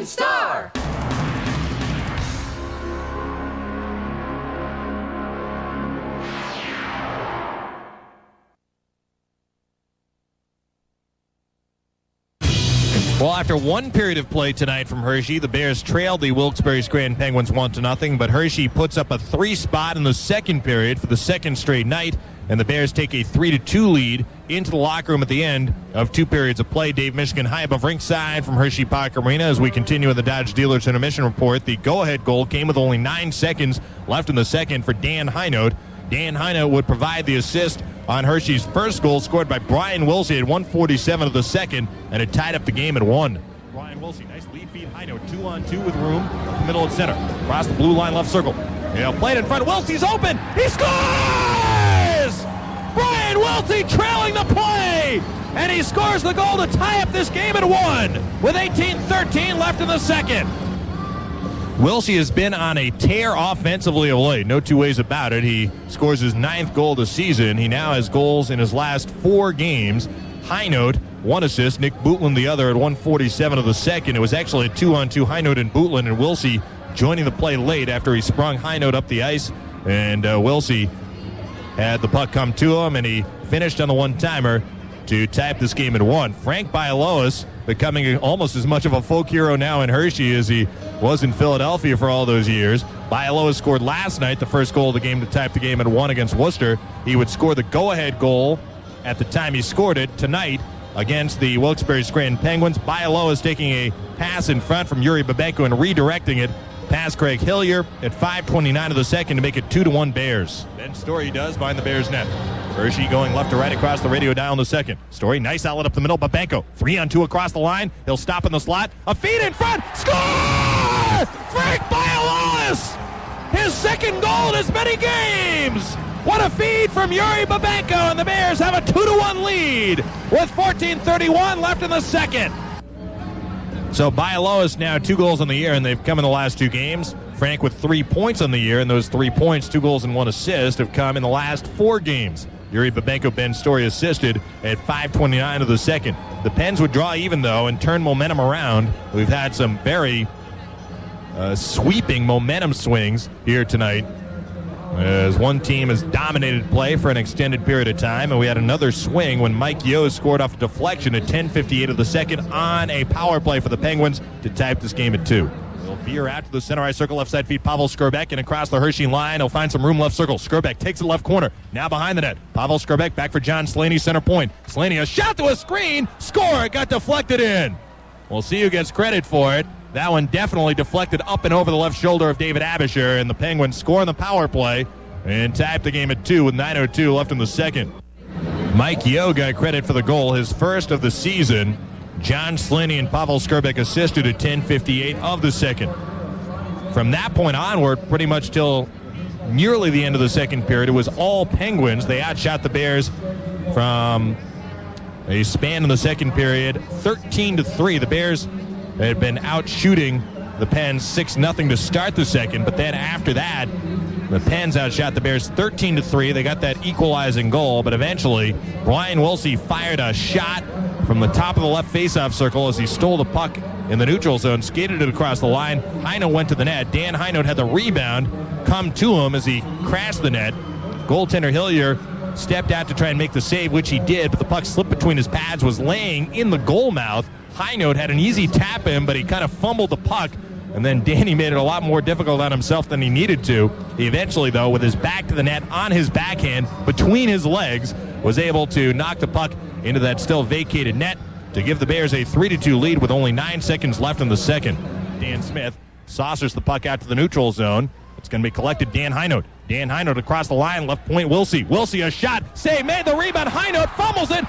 and Starr. Well, after one period of play tonight from Hershey, the Bears trailed the Wilkes-Barre Scranton Penguins 1-0, but Hershey puts up a 3 spot in the second period for the second straight night, and the Bears take a 3-2 lead into the locker room at the end of 2 periods of play. Dave Mishkin high above ringside from HersheyPark Arena as we continue with the Dodge Dealers Intermission Report. The go-ahead goal came with only 9 seconds left in the second for Dan Hinote. Dan Hinote would provide the assist on Hershey's first goal, scored by Brian Wilsey at 1:47 of the second, and it tied up the game at 1. Brian Wilsey, nice lead feed. Hinote 2-on-2 with room up the middle and center. Across the blue line left circle. Played in front. Wilsey's open. He scores! Brian Wilsey trailing the play, and he scores the goal to tie up this game at 1 with 18:13 left in the second. Wilsey has been on a tear offensively of late. No two ways about it. He scores his 9th goal of the season. He now has goals in his last 4 games. Hinote, 1 assist. Nick Bootland, the other, at 1:47 of the second. It was actually a 2-on-2, Hinote and Bootland, and Wilsey joining the play late after he sprung Hinote up the ice. And Wilsey had the puck come to him, and he finished on the one-timer to tie up this game at 1. Frank Bialowas becoming almost as much of a folk hero now in Hershey as he was in Philadelphia for all those years. Bialowas scored last night, the first goal of the game to tie up the game at 1 against Worcester. He would score the go-ahead goal at the time he scored it tonight against the Wilkes-Barre Scranton Penguins. Bialowas taking a pass in front from Yuri Babenko and redirecting it past Craig Hillier at 5:29 of the second to make it 2-1 Bears. Then Story does behind the Bears net. Hershey going left to right across the radio dial in the second. Story, nice outlet up the middle. Babenko, 3-on-2 across the line. He'll stop in the slot. A feed in front. Score! Frank Bialowas! His second goal in as many games. What a feed from Yuri Babenko, and the Bears have a 2-1 lead with 14:31 left in the second. So Bialowas now 2 goals on the year, and they've come in the last 2 games. Frank with 3 points on the year, and those 3 points, 2 goals and 1 assist, have come in the last 4 games. Yuri Babenko, Ben Story assisted at 5:29 of the second. The Pens would draw even, though, and turn momentum around. We've had some very sweeping momentum swings here tonight, as one team has dominated play for an extended period of time, and we had another swing when Mike Yeo scored off a deflection at 10:58 of the second on a power play for the Penguins to tie up this game at 2. He'll veer out to the center ice circle, left side feed Pavel Skrbek, and across the Hershey line. He'll find some room left circle. Skrbek takes the left corner, now behind the net. Pavel Skrbek back for John Slaney, center point. Slaney, a shot to a screen, score, it got deflected in. We'll see who gets credit for it. That one definitely deflected up and over the left shoulder of David Abisher, and the Penguins score on the power play and tie up the game at 2 with 9:02 left in the second. Mike Yeo got credit for the goal, his first of the season. John Slaney and Pavel Skrbek assisted at 10:58 of the second. From that point onward, pretty much till nearly the end of the second period, it was all Penguins. They outshot the Bears from a span in the second period, 13-3. The Bears had been out shooting the Pens 6-0 to start the second, but then after that, the Pens outshot the Bears 13-3. They got that equalizing goal, but eventually Brian Wilsey fired a shot from the top of the left faceoff circle as he stole the puck in the neutral zone, skated it across the line. Hinote went to the net. Dan Hinote had the rebound come to him as he crashed the net. Goaltender Hillier stepped out to try and make the save, which he did, but the puck slipped between his pads, was laying in the goal mouth. Hinote had an easy tap in, but he kind of fumbled the puck, and then Danny made it a lot more difficult on himself than he needed to. He eventually, though, with his back to the net on his backhand between his legs, was able to knock the puck into that still vacated net to give the Bears a 3-2 lead with only 9 seconds left in the second. Dan Smith saucers the puck out to the neutral zone. It's going to be collected. Dan Hinote. Dan Hinote across the line, left point Wilsey. Wilsey a shot. Save made, the rebound. Hinote fumbles it.